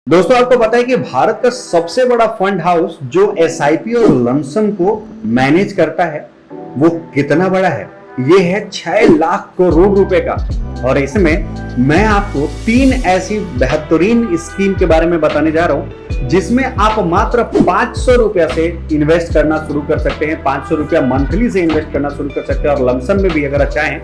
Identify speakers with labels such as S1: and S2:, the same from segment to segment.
S1: दोस्तों आपको पता है कि भारत का सबसे बड़ा फंड हाउस जो एसआईपी और लमसम को मैनेज करता है वो कितना बड़ा है? ये है 6 लाख करोड़ रुपए का। और इसमें मैं आपको 3 ऐसी बेहतरीन स्कीम के बारे में बताने जा रहा हूं जिसमें आप मात्र 500 रुपया से इन्वेस्ट करना शुरू कर सकते हैं। 500 रुपया मंथली से इन्वेस्ट करना शुरू कर सकते हैं और लमसम में भी अगर चाहें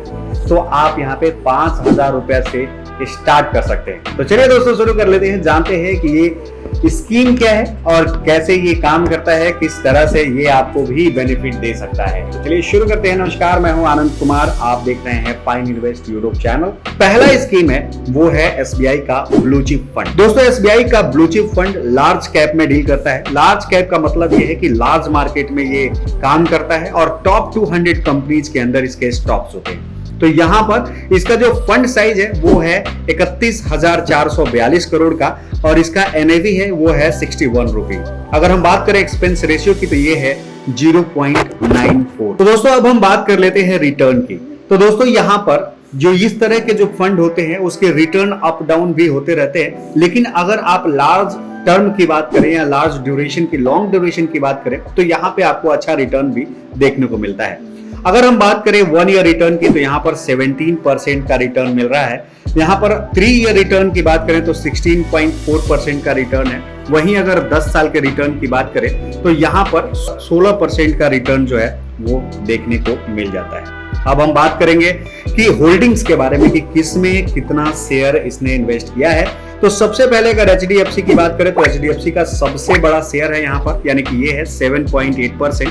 S1: तो आप यहाँ पे 5000 रुपया से स्टार्ट कर सकते हैं। तो चलिए दोस्तों शुरू कर लेते हैं, जानते हैं कि ये स्कीम क्या है और कैसे ये काम करता है, किस तरह से ये आपको भी बेनिफिट दे सकता है। तो चलिए शुरू करते हैं। नमस्कार, मैं हूं आनंद कुमार, आप देख रहे हैं फाइन इन्वेस्ट यूट्यूब चैनल। पहला स्कीम है वो है एसबीआई का ब्लू चिप फंड। दोस्तों एसबीआई का blue chip fund large cap में डील करता है। लार्ज कैप का मतलब ये है कि लार्ज मार्केट में ये काम करता है और टॉप 200 कंपनीज के अंदर इसके स्टॉक्स होते हैं। तो यहां पर इसका जो फंड साइज है वो है 31,442 करोड़ का और इसका एनएवी है वो है 61 रुपए। अगर हम बात करें एक्सपेंस रेशियो की तो ये है 0.94। तो दोस्तों अब हम बात कर लेते हैं रिटर्न की। तो दोस्तों यहां पर जो इस तरह के जो फंड होते हैं उसके रिटर्न अप डाउन भी होते रहते हैं, लेकिन अगर आप लार्ज टर्म की बात करें या लार्ज ड्यूरेशन की, लॉन्ग ड्यूरेशन की बात करें तो यहाँ पे आपको अच्छा रिटर्न भी देखने को मिलता है। अगर हम बात करें 1 ईयर रिटर्न की तो यहाँ पर 17% का रिटर्न मिल रहा है। यहाँ पर 3 ईयर रिटर्न की बात करें तो 16.4% का रिटर्न है। वहीं अगर 10 साल के रिटर्न की बात करें तो यहाँ पर 16% का रिटर्न जो है वो देखने को मिल जाता है। अब हम बात करेंगे कि होल्डिंग्स के बारे में कि किस में कितना शेयर इसने इन्वेस्ट किया है। तो सबसे पहले अगर एचडीएफसी की बात करें तो एचडीएफसी का सबसे बड़ा शेयर है यहाँ पर, यानी कि ये है 7.8%।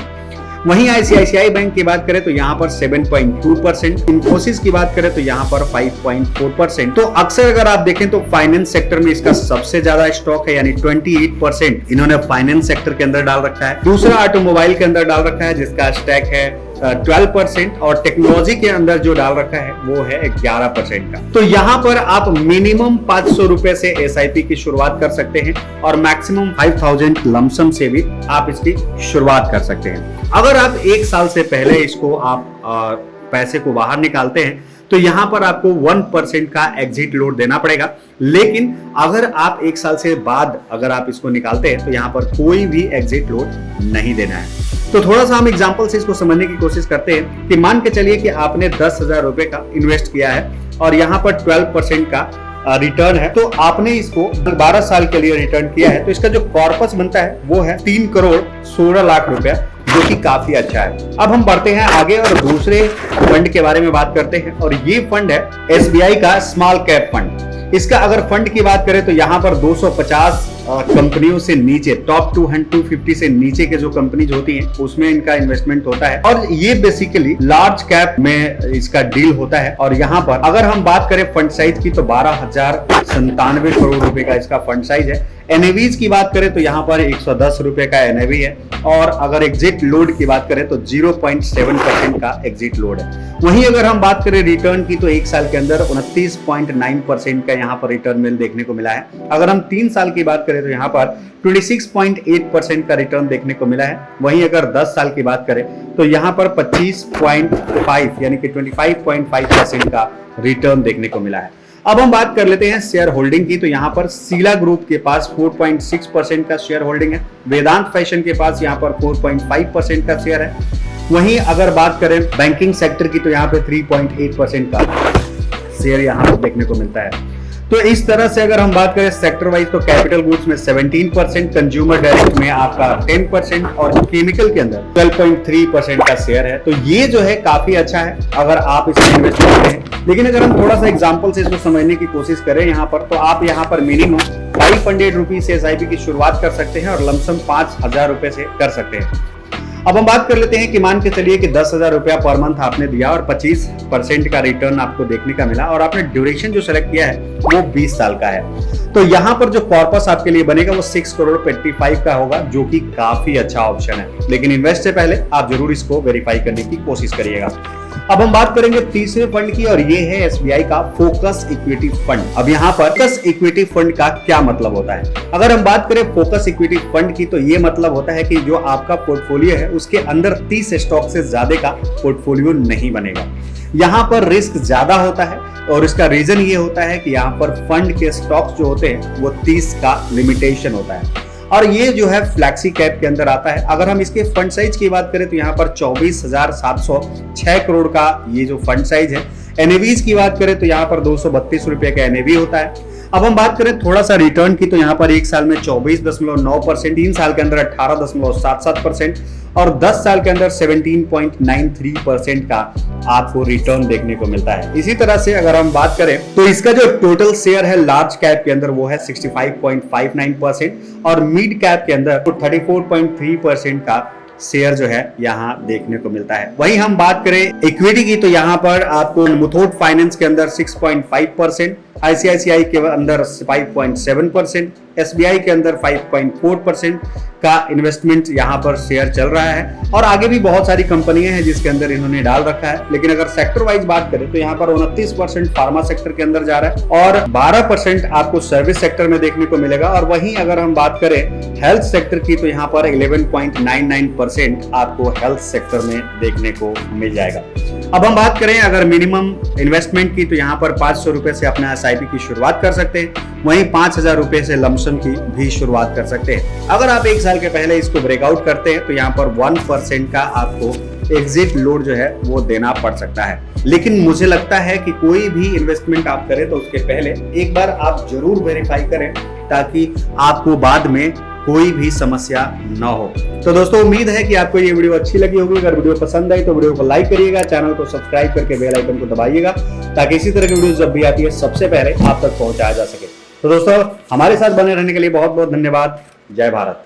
S1: वहीं आईसीआईसीआई बैंक की बात करें तो यहाँ पर 7.2%, इंफोसिस की बात करें तो यहाँ पर 5.4%। तो अक्सर अगर आप देखें तो फाइनेंस सेक्टर में इसका सबसे ज्यादा स्टॉक है, यानी 28% इन्होंने फाइनेंस सेक्टर के अंदर डाल रखा है। दूसरा ऑटोमोबाइल के अंदर डाल रखा है जिसका स्टैक है 12% और टेक्नोलॉजी के अंदर जो डाल रखा है वो है 11% का। तो यहाँ पर आप मिनिमम 500 रुपए से एसआईपी की शुरुआत कर सकते हैं और मैक्सिमम 5000 लमसम से भी आप इसकी शुरुआत कर सकते हैं। अगर आप 1 साल से पहले इसको आप पैसे को बाहर निकालते हैं तो यहाँ पर आपको 1% का एग्जिट लोड देना पड़ेगा, लेकिन अगर आप 1 साल से बाद अगर आप इसको निकालते हैं तो यहाँ पर कोई भी एग्जिट लोड नहीं देना है। तो थोड़ा सा हम एग्जांपल से इसको समझने की कोशिश करते हैं कि मान के चलिए कि आपने 10,000 रुपए का इन्वेस्ट किया है और यहाँ पर 12% का रिटर्न है, तो आपने इसको 12 साल के लिए रिटर्न किया है। तो इसका जो कॉर्पस बनता है वो है 3 करोड़ 16 लाख रुपया, जो कि काफी अच्छा है। अब हम बढ़ते हैं आगे और दूसरे फंड के बारे में बात करते हैं और ये फंड है एसबीआई का स्मॉल कैप फंड। इसका अगर फंड की बात करें तो यहाँ पर 250 कंपनियों से नीचे, टॉप 250 से नीचे के जो कंपनीज होती हैं उसमें इनका इन्वेस्टमेंट होता है और ये बेसिकली लार्ज कैप में इसका डील होता है। और यहाँ पर अगर हम बात करें फंड साइज की तो 12,097 करोड़ रुपए का इसका फंड साइज है। एनएवीज की बात करें तो यहाँ पर 110 रुपए का एनएवी है और अगर एग्जिट लोड की बात करें तो 0.7% का एग्जिट लोड है। वहीं अगर हम बात करें रिटर्न की तो 1 साल के अंदर 29.9% का यहाँ पर रिटर्न मिल देखने को मिला है। अगर हम 3 साल की बात करें तो यहाँ पर 26.8% का रिटर्न देखने को मिला है। वहीं अगर 10 साल की बात करें तो यहाँ पर 25.5 यानी कि 25.5% का रिटर्न देखने को मिला है। अब हम बात कर लेते हैं शेयर होल्डिंग की। तो यहाँ पर सीला ग्रुप के पास 4.6% का शेयर होल्डिंग है। वेदांत फैशन के पास यहाँ पर 4.5% का शेयर है। वहीं अगर बात करें बैंकिंग सेक्टर की तो यहाँ पे 3.8% का शेयर यहाँ पर देखने को मिलता है। तो इस तरह से अगर हम बात करें सेक्टर वाइज तो कैपिटल गुड्स में 17%, कंज्यूमर डायरेक्ट में आपका 10% और केमिकल के अंदर 12.3% का शेयर है। तो ये जो है काफी अच्छा है अगर आप इसमें इन्वेस्ट करते हैं। लेकिन अगर हम थोड़ा सा एग्जांपल से इसको समझने की कोशिश करें यहाँ पर तो आप यहाँ पर मिनिमम 500 रुपीज से एसआईपी की शुरुआत कर सकते हैं और लमसम 5,000 रुपए से कर सकते हैं। अब हम बात कर लेते हैं कि मान के चलिए कि 10,000 रुपया पर मंथ आपने दिया और 25% का रिटर्न आपको देखने का मिला और आपने ड्यूरेशन जो सेलेक्ट किया है वो 20 साल का है। तो यहाँ पर जो कॉर्पस आपके लिए बनेगा वो 6 करोड़ 55 का होगा, जो कि काफी अच्छा ऑप्शन है। लेकिन इन्वेस्ट से पहले आप जरूर इसको वेरीफाई करने की कोशिश करिएगा। अब हम बात करेंगे तीसरे फंड की और ये है एसबीआई का फोकस इक्विटी फंड। अब यहाँ पर फोकस इक्विटी फंड का क्या मतलब होता है? अगर हम बात करें फोकस इक्विटी फंड की तो ये मतलब होता है कि जो आपका पोर्टफोलियो है उसके अंदर 30 स्टॉक से ज्यादा का पोर्टफोलियो नहीं बनेगा। यहाँ पर रिस्क ज्यादा होता है और इसका रीजन ये होता है कि यहाँ पर फंड के स्टॉक्स जो होते हैं वो 30 का लिमिटेशन होता है और ये जो है फ्लैक्सी कैप के अंदर आता है। अगर हम इसके फंड साइज की बात करें तो यहाँ पर 24,706 करोड़ का ये जो फंड साइज है। एनएवीज की बात करें तो यहाँ पर 232 रुपए का एनएवी होता है। अब हम बात करें थोड़ा सा रिटर्न की तो यहाँ पर एक साल में 24.9%, 3 साल के अंदर 18.77% और 10 साल के अंदर 17.93% का आपको रिटर्न देखने को मिलता है। इसी तरह से अगर हम बात करें तो इसका जो टोटल शेयर है लार्ज कैप के अंदर वो है 65.59% और मिड कैप के अंदर 34.3% का शेयर जो है यहाँ देखने को मिलता है। वहीं हम बात करें इक्विटी की तो यहाँ पर आपको मुथूट फाइनेंस के अंदर 6.5%, आईसीआईसीआई के अंदर 5.7%, एसबीआई के अंदर 5.4% का इन्वेस्टमेंट यहाँ पर शेयर चल रहा है और आगे भी बहुत सारी कंपनियां हैं जिसके अंदर इन्होंने डाल रखा है। लेकिन अगर सेक्टर वाइज बात करें तो यहाँ पर 29% फार्मा सेक्टर के अंदर जा रहा है और 12% आपको सर्विस सेक्टर में देखने को मिलेगा और वहीं अगर हम बात करें हेल्थ सेक्टर की तो यहाँ पर 11.99% आपको हेल्थ सेक्टर में देखने को मिल जाएगा। अब हम बात करें अगर मिनिमम इन्वेस्टमेंट की तो यहाँ पर 500 रुपए से अपना एसआईपी की शुरुआत कर सकते हैं, वहीं 5,000 रुपए से लमसम की भी शुरुआत कर सकते हैं। अगर आप एक साल के पहले इसको ब्रेकआउट करते हैं तो यहाँ पर 1% का आपको एग्जिट लोड जो है वो देना पड़ सकता है। लेकिन मुझे लगता है कि कोई भी इन्वेस्टमेंट आप करें तो उसके पहले एक बार आप जरूर वेरीफाई करें ताकि आपको बाद में कोई भी समस्या ना हो। तो दोस्तों उम्मीद है कि आपको ये वीडियो अच्छी लगी होगी। अगर वीडियो पसंद आई तो वीडियो को लाइक करिएगा, चैनल को सब्सक्राइब करके बेल आइकन को दबाइएगा ताकि इसी तरह की वीडियो जब भी आती है सबसे पहले आप तक पहुंचाया जा सके। तो दोस्तों हमारे साथ बने रहने के लिए बहुत बहुत धन्यवाद। जय भारत।